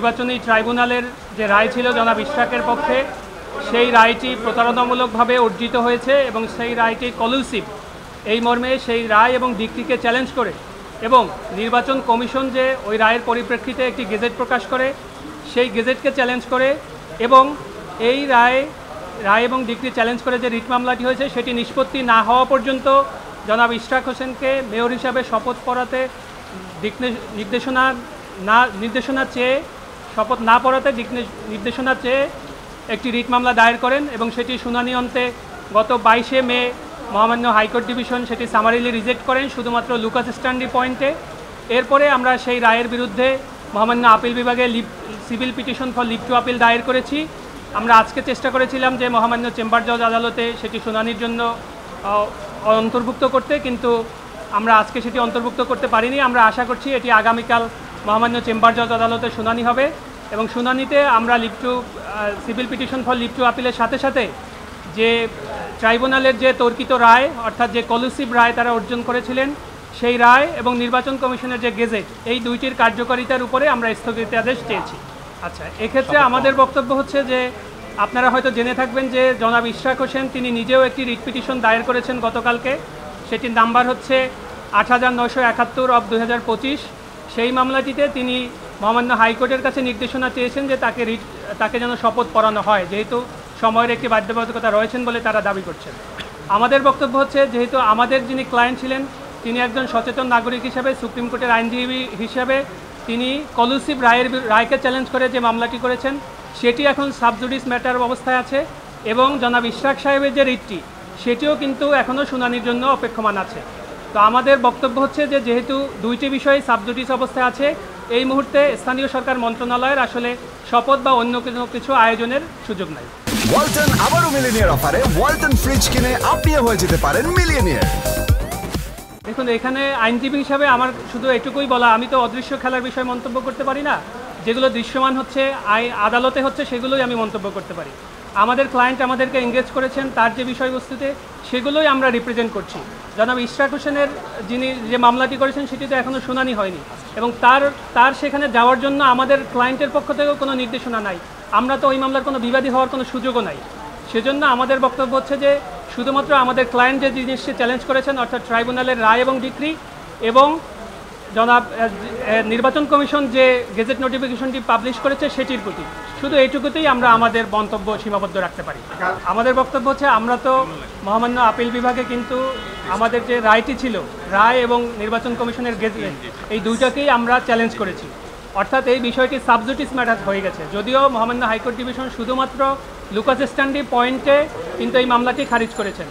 নির্বাচনী ট্রাইব্যুনালের যে রায় ছিল জনাব ইশরাকের পক্ষে, সেই রায়টি প্রতারণামূলকভাবে অর্জিত হয়েছে এবং সেই রায়টি কলুসিভ, এই মর্মে সেই রায় এবং ডিক্রিকে চ্যালেঞ্জ করে এবং নির্বাচন কমিশন যে ওই রায়ের পরিপ্রেক্ষিতে একটি গেজেট প্রকাশ করে, সেই গেজেটকে চ্যালেঞ্জ করে এবং এই রায় এবং ডিক্রি চ্যালেঞ্জ করে যে রিট মামলাটি হয়েছে সেটি নিষ্পত্তি না হওয়া পর্যন্ত জনাব ইশরাক হোসেনকে মেয়র হিসাবে শপথ পড়াতে নির্দেশনা চেয়ে শপথ না পড়াতে নির্দেশনা চেয়ে একটি রিট মামলা দায়ের করেন এবং সেটি শুনানি অন্তে গত 22শে মে মহামান্য হাইকোর্ট ডিভিশন সেটি সামারিলি রিজেক্ট করেন শুধুমাত্র লুকাস স্ট্যান্ডি পয়েন্টে। এরপরে আমরা সেই রায়ের বিরুদ্ধে মহামান্য আপিল বিভাগে civil petition for leave to appeal দায়ের করেছি। আমরা আজকে চেষ্টা করেছিলাম যে মহামান্য চেম্বার জজ আদালতে সেটি শুনানির জন্য অন্তর্ভুক্ত করতে, কিন্তু আমরা আজকে সেটি অন্তর্ভুক্ত করতে পারিনি। আমরা আশা করছি এটি আগামীকাল মহামান্য চেম্বার জজ আদালতে শুনানি হবে এবং শুনানিতে আমরা civil petition for leave to আপিলের সাথে সাথে যে ট্রাইব্যুনালের যে তর্কিত রায় অর্থাৎ যে কলুসিভ রায় তারা অর্জন করেছিলেন সেই রায় এবং নির্বাচন কমিশনের যে গেজেট, এই দুইটির কার্যকারিতার উপরে আমরা স্থগিতাদেশ চেয়েছি। আচ্ছা, এক্ষেত্রে আমাদের বক্তব্য হচ্ছে যে আপনারা হয়তো জেনে থাকবেন যে জনাব ইশরাক হোসেন তিনি নিজেও একটি রিট পিটিশন দায়ের করেছেন গতকালকে। সেটির নাম্বার হচ্ছে 8971/2025। সেই মামলাটিতে তিনি মহামান্য হাইকোর্টের কাছে নির্দেশনা চেয়েছেন যে তাকে যেন শপথ পড়ানো হয়, যেহেতু সময়ের একটি বাধ্যবাধকতা রয়েছেন বলে তারা দাবি করছেন। আমাদের বক্তব্য হচ্ছে যেহেতু আমাদের যিনি ক্লায়েন্ট ছিলেন তিনি একজন সচেতন নাগরিক হিসাবে, সুপ্রিম কোর্টের আইনজীবী হিসাবে তিনি কলুসিভ রায়কে চ্যালেঞ্জ করে যে মামলাটি করেছেন সেটি এখন সাবজুডিস ম্যাটার অবস্থায় আছে এবং জনাব ইশরাক সাহেবের যে রিটটি সেটিও কিন্তু এখনও শুনানির জন্য অপেক্ষমান আছে। তো আমাদের বক্তব্য হচ্ছে যে যেহেতু দুইটি বিষয় সাবজুডিস অবস্থায় আছে, এই মুহূর্তে স্থানীয় সরকার মন্ত্রণালয়ের আসলে শপথ বা অন্য কিছু আয়োজনের সুযোগ নাই। ওয়ালটন আবারও মিলিয়নিয়ার অফারে ওয়ালটন ফ্রিজ কিনে আপনিও হয়ে যেতে পারেন মিলিয়নিয়ার। দেখুন, এখানে আইনজীবী হিসাবে আমার শুধু এটুকুই বলা, আমি তো অদৃশ্য খেলার বিষয়ে মন্তব্য করতে পারি না। যেগুলো দৃশ্যমান হচ্ছে আদালতে হচ্ছে সেগুলোই আমি মন্তব্য করতে পারি। আমাদের ক্লায়েন্ট আমাদেরকে এঙ্গেজ করেছেন তার যে বিষয়বস্তুতে সেগুলোই আমরা রিপ্রেজেন্ট করছি। জনাব ইশরাক হোসেনের যিনি যে মামলাটি করেছেন সেটি তো এখনও শুনানি হয়নি এবং তার সেখানে যাওয়ার জন্য আমাদের ক্লায়েন্টের পক্ষ থেকেও কোনো নির্দেশনা নাই। আমরা তো ওই মামলার কোনো বিবাদী হওয়ার কোনো সুযোগও নাই। সেজন্য আমাদের বক্তব্য হচ্ছে যে শুধুমাত্র আমাদের ক্লায়েন্ট যে জিনিসটি চ্যালেঞ্জ করেছেন অর্থাৎ ট্রাইব্যুনালের রায় এবং ডিক্রি এবং জনাব নির্বাচন কমিশন যে গেজেট নোটিফিকেশনটি পাবলিশ করেছে সেটির প্রতি শুধু এইটুকুতেই আমরা আমাদের মন্তব্য সীমাবদ্ধ রাখতে পারি। আমাদের বক্তব্য হচ্ছে আমরা তো মহামান্য আপিল বিভাগে কিন্তু আমাদের যে রায়টি ছিল, রায় এবং নির্বাচন কমিশনের গেজেট, এই দুইটাকেই আমরা চ্যালেঞ্জ করেছি। অর্থাৎ এই বিষয়টি সাবজুডিস ম্যাটার হয়ে গেছে। যদিও মহামান্য হাইকোর্ট ডিভিশন শুধুমাত্র লুকাস স্ট্যান্ডি পয়েন্টে কিন্তু এই মামলাটি খারিজ করেছেন।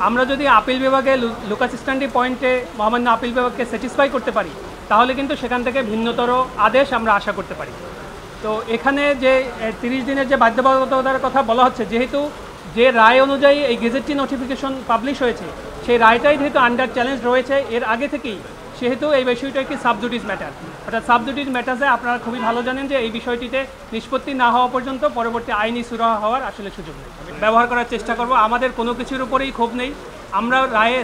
আমরা যদি আপিল বিভাগে লুকাস স্ট্যান্ডি পয়েন্টে মহামান্য আপিল বিভাগকে স্যাটিসফাই করতে পারি তাহলে কিন্তু সেখান থেকে ভিন্নতর আদেশ আমরা আশা করতে পারি। তো এখানে যে 30 দিনের যে বাধ্যবাধকতার কথা বলা হচ্ছে, যেহেতু যে রায় অনুযায়ী এই গেজেটটি নোটিফিকেশন পাবলিশ হয়েছে সেই রায়টাই যেহেতু আন্ডার চ্যালেঞ্জ রয়েছে এর আগে থেকেই, সেহেতু এই বিষয়টা একটি সাবজুডিস ম্যাটার। অর্থাৎ সাবজুডিস ম্যাটারে আপনারা খুবই ভালো জানেন যে এই বিষয়টিতে নিষ্পত্তি না হওয়া পর্যন্ত পরবর্তী আইনি সুরাহা হওয়ার আসলে সুযোগ নেই। ব্যবহার করার চেষ্টা করব, আমাদের কোনো কিছুর উপরেই ক্ষোভ নেই। আমরা রায়ে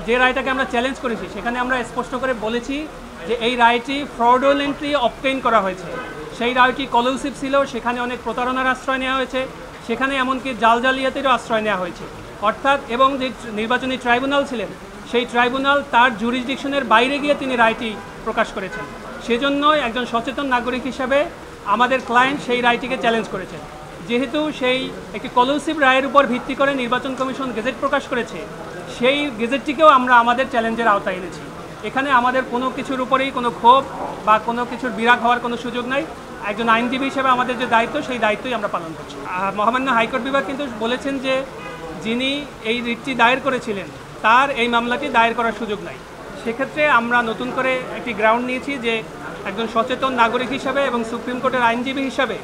যে রায়টাকে আমরা চ্যালেঞ্জ করেছি সেখানে আমরা স্পষ্ট করে বলেছি যে এই রায়টি ফ্রডুলেন্টলি অবটেইন করা হয়েছে। সেই রায়টি কলুসিভ ছিল, সেখানে অনেক প্রতারণার আশ্রয় নেওয়া হয়েছে, সেখানে এমনকি জালিয়াতিরও আশ্রয় নেওয়া হয়েছে। অর্থাৎ এবং যে নির্বাচনী ট্রাইব্যুনাল ছিলেন সেই ট্রাইব্যুনাল তার জুরিসডিকশনের বাইরে গিয়ে তিনি রায়টি প্রকাশ করেছেন। সেজন্যই একজন সচেতন নাগরিক হিসাবে আমাদের ক্লায়েন্ট সেই রায়টিকে চ্যালেঞ্জ করেছেন। যেহেতু সেই একটি কলুসিভ রায়ের উপর ভিত্তি করে নির্বাচন কমিশন গেজেট প্রকাশ করেছে, সেই গেজেটটিকেও আমরা আমাদের চ্যালেঞ্জের আওতায় এনেছি। এখানে আমাদের কোনো কিছুর উপরেই কোনো ক্ষোভ বা কোনো কিছুর বিরাগ হওয়ার কোনো সুযোগ নাই। একজন আইনজীবী হিসেবে আমাদের যে দায়িত্ব সেই দায়িত্বই আমরা পালন করছি। মহামান্য হাইকোর্ট বিভাগ কিন্তু বলেছেন যে যিনি এই রিটটি দায়ের করেছিলেন তার এই মামলাটি দায়ের করার সুযোগ নাই। সেক্ষেত্রে আমরা নতুন করে একটি গ্রাউন্ড নিয়েছি যে একজন সচেতন নাগরিক হিসাবে এবং সুপ্রিম কোর্টের আইনজীবী হিসাবে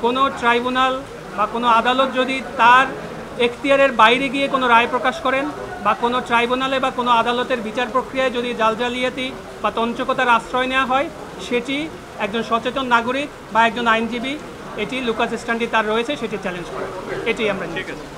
কোনো ট্রাইব্যুনাল বা কোনো আদালত যদি তার এখতিয়ারের বাইরে গিয়ে কোনো রায় প্রকাশ করেন বা কোনো ট্রাইব্যুনালে বা কোনো আদালতের বিচার প্রক্রিয়ায় যদি জালিয়াতি বা তঞ্চকতার আশ্রয় নেওয়া হয়, সেটি একজন সচেতন নাগরিক বা একজন আইনজীবী এটি লুকাস স্ট্যান্ডি তার রয়েছে সেটি চ্যালেঞ্জ করে, এটি আমরা নিয়ে